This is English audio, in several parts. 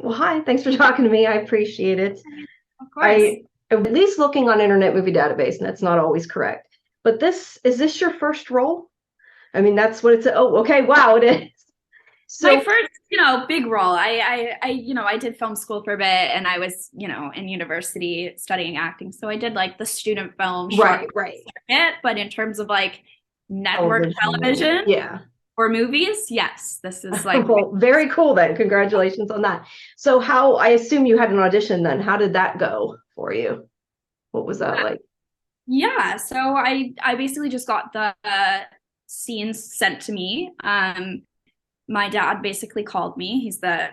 Well, hi. Thanks for talking to me. I appreciate it. Of course. I at least looking on Internet Movie Database, and that's not always correct. But this is this your first role? I mean, that's what it's. Oh, okay. Wow, it is. My So first, big role. I did film school for a bit and I was, in university studying acting. So I did like the student film right, short right. circuit, but in terms of like network Television. television Yeah. or movies, yes, this is like Well, very cool then. Congratulations on that. So how I assume you had an audition then. How did that go for you? What was that like? yeah. So I basically just got the scenes sent to me. My dad basically called me. He's the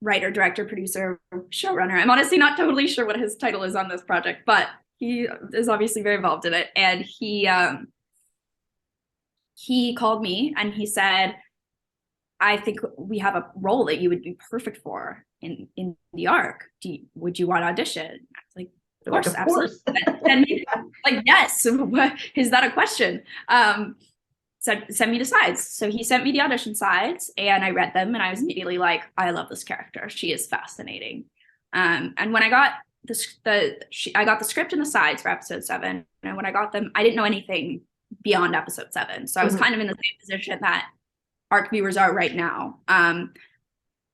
writer, director, producer, showrunner. I'm honestly not totally sure what his title is on this project, but he is obviously very involved in it. And he called me and he said, "I think we have a role that you would be perfect for in the arc. Would you want to audition?" I was like, "Of Like, course, of absolutely." course. And like, yes, is that a question? Send me the sides. So he sent me the audition sides and I read them and I was immediately like, I love this character. She is fascinating. And when I got I got the script and the sides for episode 7. And when I got them, I didn't know anything beyond episode 7. So I was Mhm. kind of in the same position that ARC viewers are right now.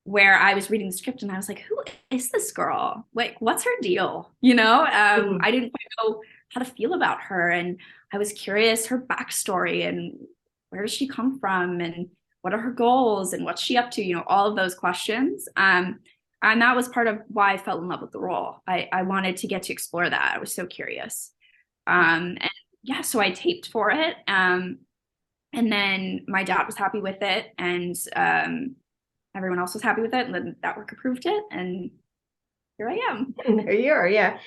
Where I was reading the script and I was like, who is this girl? Like, what's her deal? Mhm. I didn't quite know how to feel about her. And I was curious her backstory and where does she come from and what are her goals and what's she up to? All of those questions. And that was part of why I fell in love with the role. I wanted to get to explore that. I was so curious. And yeah, so I taped for it. And then my dad was happy with it. And everyone else was happy with it. And then that work approved it. And here I am. There you are, yeah.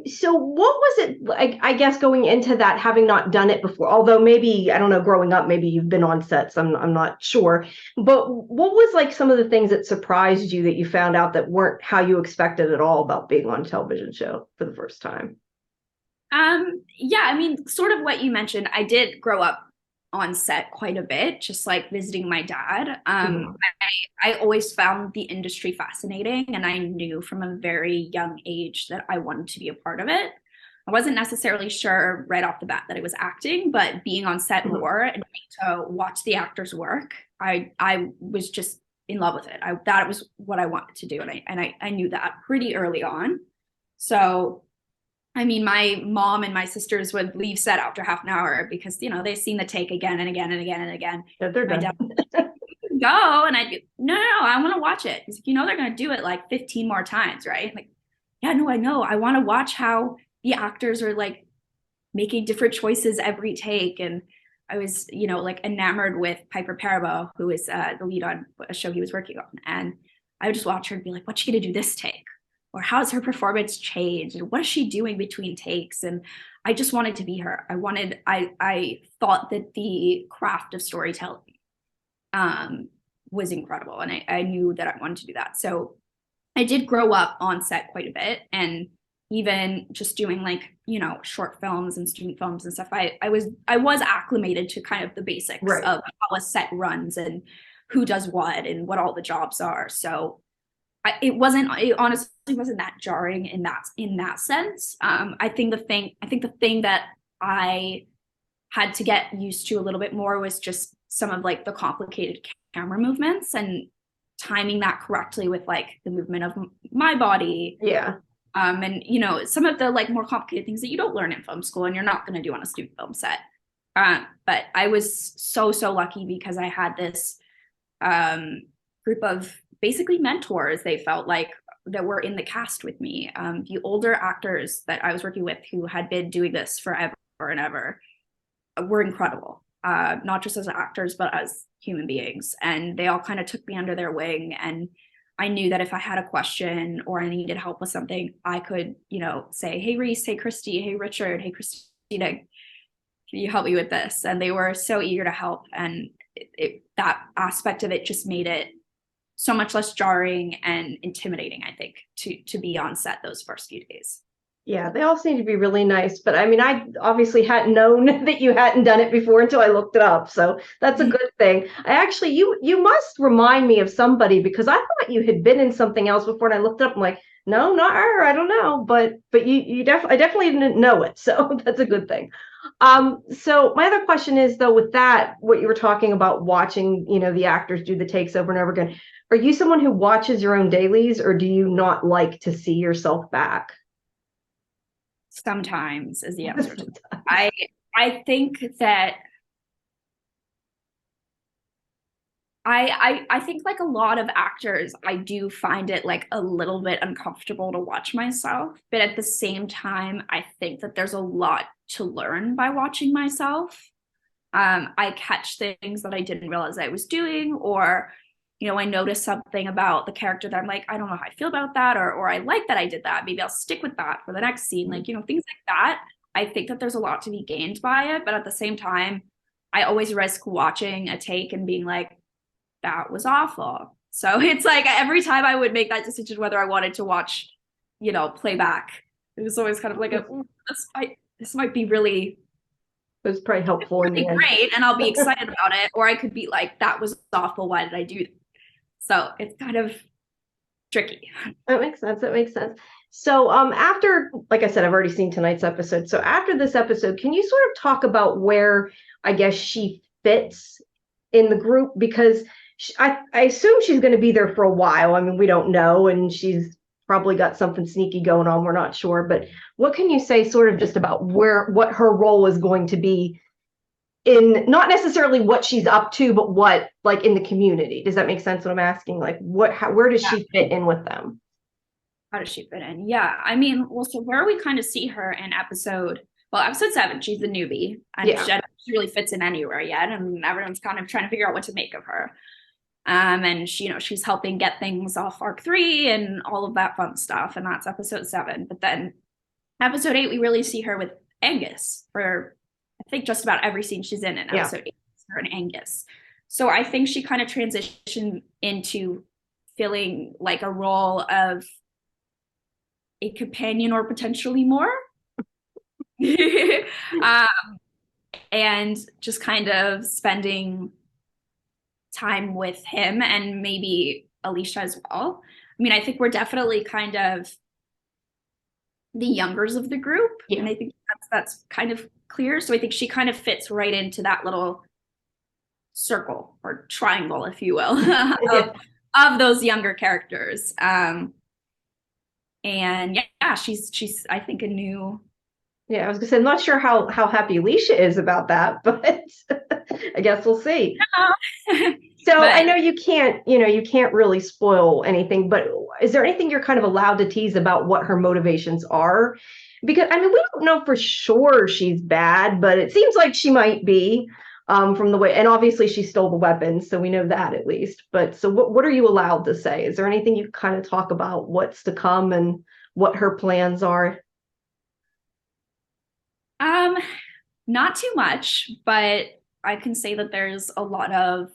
So what was it like, I guess going into that, having not done it before, although maybe, I don't know, growing up, maybe you've been on sets, I'm not sure. But what was like some of the things that surprised you that you found out that weren't how you expected at all about being on a television show for the first time? Yeah, I mean, sort of what you mentioned, I did grow up on set quite a bit, just like visiting my dad. Mhm. I always found the industry fascinating, and I knew from a very young age that I wanted to be a part of it. I wasn't necessarily sure right off the bat that it was acting, but being on set Mhm. more and getting to watch the actors work, I was just in love with it. I That was what I wanted to do, and I knew that pretty early on. So I mean, my mom and my sisters would leave set after half an hour because, they've seen the take again and again and again and again. Yeah, they're My done. dad would go and I'd be, no, I want to watch it. He's like, they're going to do it like 15 more times, right? I'm like, yeah, no, I know. I want to watch how the actors are like making different choices every take. And I was, like enamored with Piper Perabo, who is the lead on a show he was working on. And I would just watch her and be like, what's she going to do this take? Or how's her performance changed? And what is she doing between takes? And I just wanted to be her. I thought that the craft of storytelling was incredible. And I knew that I wanted to do that. So I did grow up on set quite a bit. And even just doing like, short films and student films and stuff, I was acclimated to kind of the basics Right. of how a set runs and who does what and what all the jobs are. So it honestly wasn't that jarring in that sense. I think the thing that I had to get used to a little bit more was just some of like the complicated camera movements and timing that correctly with like the movement of my body. Yeah. And some of the like more complicated things that you don't learn in film school and you're not going to do on a student film set. But I was so lucky because I had this group of basically mentors, they felt like, that were in the cast with me. The older actors that I was working with who had been doing this forever and ever were incredible, not just as actors, but as human beings. And they all kind of took me under their wing. And I knew that if I had a question or I needed help with something, I could, say, hey, Reese, hey, Christy, hey, Richard, hey, Christina, can you help me with this? And they were so eager to help. And that aspect of it just made it so much less jarring and intimidating, I think, to be on set those first few days. Yeah, they all seem to be really nice, but I mean, I obviously hadn't known that you hadn't done it before until I looked it up. So that's a good thing. I actually, you must remind me of somebody because I thought you had been in something else before, and I looked it up. I'm like, no, not her. I don't know, but I definitely didn't know it, so that's a good thing. So my other question is though, with that, what you were talking about watching, the actors do the takes over and over again. Are you someone who watches your own dailies, or do you not like to see yourself back? Sometimes is the answer to that. I think that I think like a lot of actors, I do find it like a little bit uncomfortable to watch myself, but at the same time, I think that there's a lot to learn by watching myself. I catch things that I didn't realize I was doing, or I notice something about the character that I'm like, I don't know how I feel about that, or I like that I did that. Maybe I'll stick with that for the next scene. Like, things like that. I think that there's a lot to be gained by it, but at the same time, I always risk watching a take and being like, that was awful. So it's like every time I would make that decision whether I wanted to watch, playback, it was always kind of like this might be really It was probably helpful in the end. great, and I'll be excited about it, or I could be like, that was awful. Why did I do that? So it's kind of tricky. That makes sense. That makes sense. So, after, like I said, I've already seen tonight's episode. So after this episode, can you sort of talk about where I guess she fits in the group? Because I assume she's going to be there for a while. I mean, we don't know, and she's probably got something sneaky going on. We're not sure, but what can you say sort of just about what her role is going to be in, not necessarily what she's up to, but what, like, in the community? Does that make sense what I'm asking? Like, where does she fit in with them? How does she fit in? Yeah, I mean, well, so where we kind of see her in episode 7, she's the newbie, and she really fits in anywhere yet, and everyone's kind of trying to figure out what to make of her. And she's helping get things off arc 3 and all of that fun stuff, and that's episode 7. But then episode 8, we really see her with Angus for, I think, just about every scene she's in episode 8, her and Angus. So I think she kind of transitioned into feeling like a role of a companion, or potentially more. And just kind of spending time with him, and maybe Alicia as well. I mean, I think we're definitely kind of the youngers of the group, and I think that's kind of clear. So I think she kind of fits right into that little circle or triangle, if you will, of those younger characters. And yeah, she's I think a new. Yeah, I was gonna say, I'm not sure how happy Alicia is about that, but I guess we'll see. So I know you can't really spoil anything, but is there anything you're kind of allowed to tease about what her motivations are? Because I mean, we don't know for sure she's bad, but it seems like she might be, from the way, and obviously she stole the weapons, so we know that at least. But so what are you allowed to say? Is there anything you kind of talk about what's to come and what her plans are? Not too much, but I can say that there's a lot of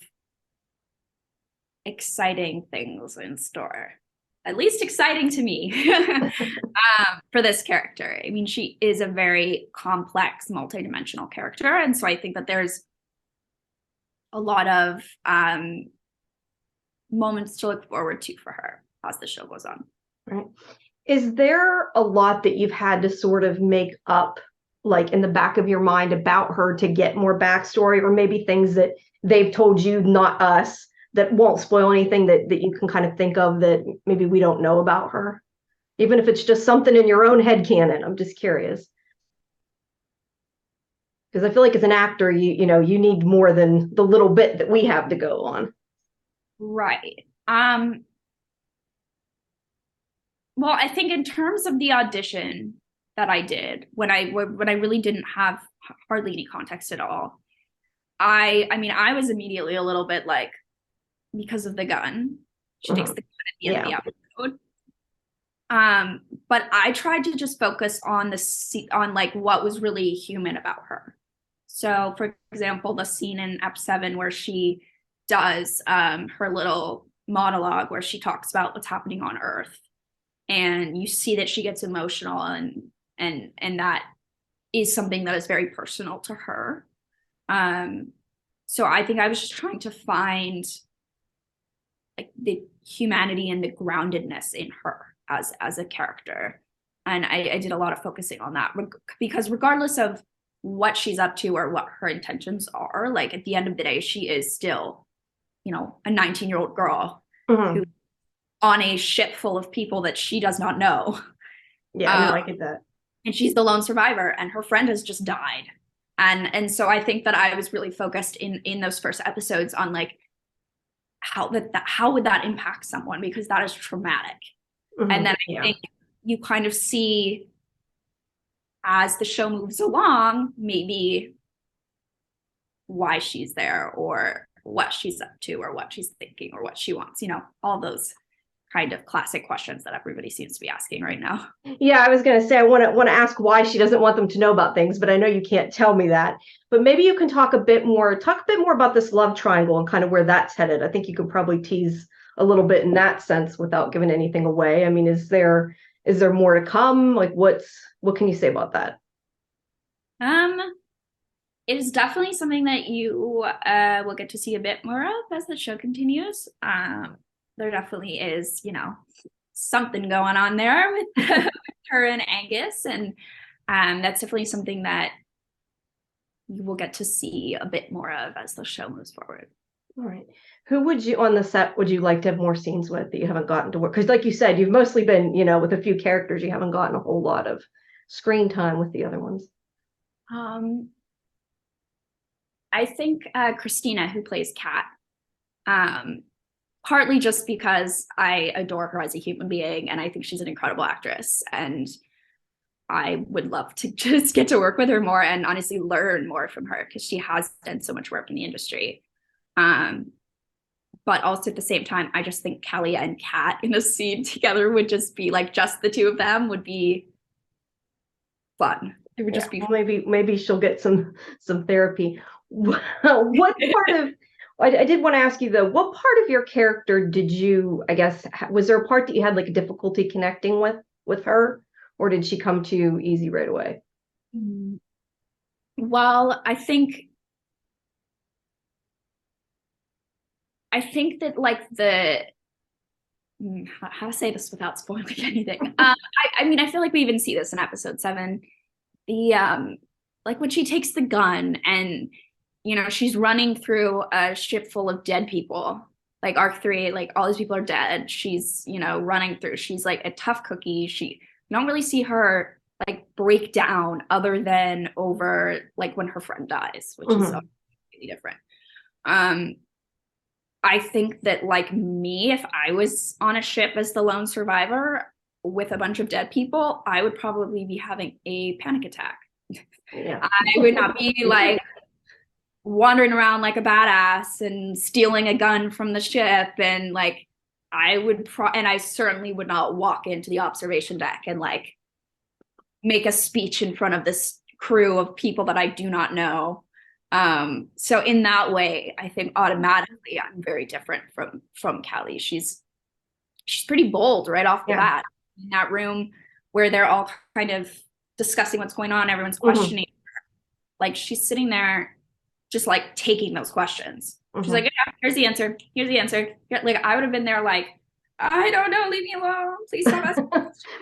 exciting things in store. At least exciting to me. For this character. I mean, she is a very complex, multidimensional character, and so I think that there's a lot of moments to look forward to for her as the show goes on. Right. Is there a lot that you've had to sort of make up, like in the back of your mind, about her to get more backstory, or maybe things that they've told you, not us, that won't spoil anything, that you can kind of think of that maybe we don't know about her? Even if it's just something in your own head canon, I'm just curious. Because I feel like as an actor, you need more than the little bit that we have to go on. Right. Well, I think in terms of the audition that I did when I really didn't have hardly any context at all, I mean, I was immediately a little bit like, because of the gun. She takes the gun at the end of the episode. But I tried to just focus on like what was really human about her. So, for example, the scene in Ep 7 where she does her little monologue where she talks about what's happening on Earth, and you see that she gets emotional, and and that is something that is very personal to her. So I think I was just trying to find like the humanity and the groundedness in her as a character. And I did a lot of focusing on that because regardless of what she's up to or what her intentions are, like at the end of the day, she is still, you know, a 19-year-old girl who on a ship full of people that she does not know. Yeah, no, I get that. And she's the lone survivor and her friend has just died. And so I think that I was really focused in those first episodes on like how would that impact someone, because that is traumatic. And then I think you kind of see as the show moves along, maybe why she's there or what she's up to or what she's thinking or what she wants, you know, all those kind of classic questions that everybody seems to be asking right now. Yeah, I was going to say I want to ask why she doesn't want them to know about things, but I know you can't tell me that. But maybe you can talk a bit more about this love triangle and kind of where that's headed. I think you could probably tease a little bit in that sense without giving anything away. I mean, is there more to come? Like what can you say about that? It is definitely something that you will get to see a bit more of as the show continues. There definitely is, you know, something going on there with her and Angus, and that's definitely something that you will get to see a bit more of as the show moves forward. All right. Who would you on the set would you like to have more scenes with that you haven't gotten to work? Because like you said, you've mostly been, you know, with a few characters, you haven't gotten a whole lot of screen time with the other ones. I think Christina, who plays Kat, partly just because I adore her as a human being and I think she's an incredible actress, and I would love to just get to work with her more and honestly learn more from her because she has done so much work in the industry. But also at the same time, I just think Kelly and Kat in a scene together would just be like, just the two of them would be fun. It would just be well, maybe she'll get some therapy. What part of I did want to ask you though, what part of your character did you, I guess, was there a part that you had like a difficulty connecting with her, or did she come to you easy right away? Well, I think that like how to say this without spoiling anything. I mean, I feel like we even see this in episode 7. The like when she takes the gun and you know she's running through a ship full of dead people, like Arc 3, like all these people are dead. She's, you know, running through. She's like a tough cookie. You don't really see her like break down other than over like when her friend dies, which is so completely different. I think that like me, if I was on a ship as the lone survivor with a bunch of dead people, I would probably be having a panic attack. Yeah. I would not be like wandering around like a badass and stealing a gun from the ship, and like I would and I certainly would not walk into the observation deck and like make a speech in front of this crew of people that I do not know. So in that way, I think automatically I'm very different from Kelly. She's pretty bold right off the bat in that room where they're all kind of discussing what's going on. Everyone's questioning her. Like she's sitting there just like taking those questions. She's like, yeah, here's the answer. Here's the answer. Like I would have been there like, I don't know, leave me alone. Please stop asking.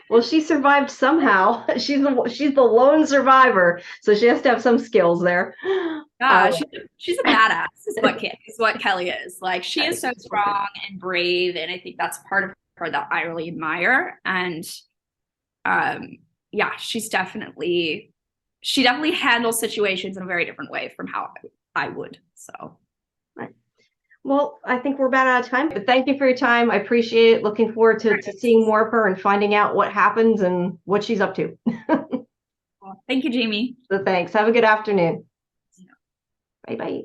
Well, she survived somehow. She's the lone survivor, so she has to have some skills there. She's a badass. Is what Kelly is. Like she is so strong and brave, and I think that's part of her that I really admire. And yeah, she definitely handles situations in a very different way from how I would. So. Well, I think we're about out of time, but thank you for your time. I appreciate it. Looking forward to seeing more of her and finding out what happens and what she's up to. Well, thank you, Jamie. So thanks. Have a good afternoon. Yeah. Bye-bye.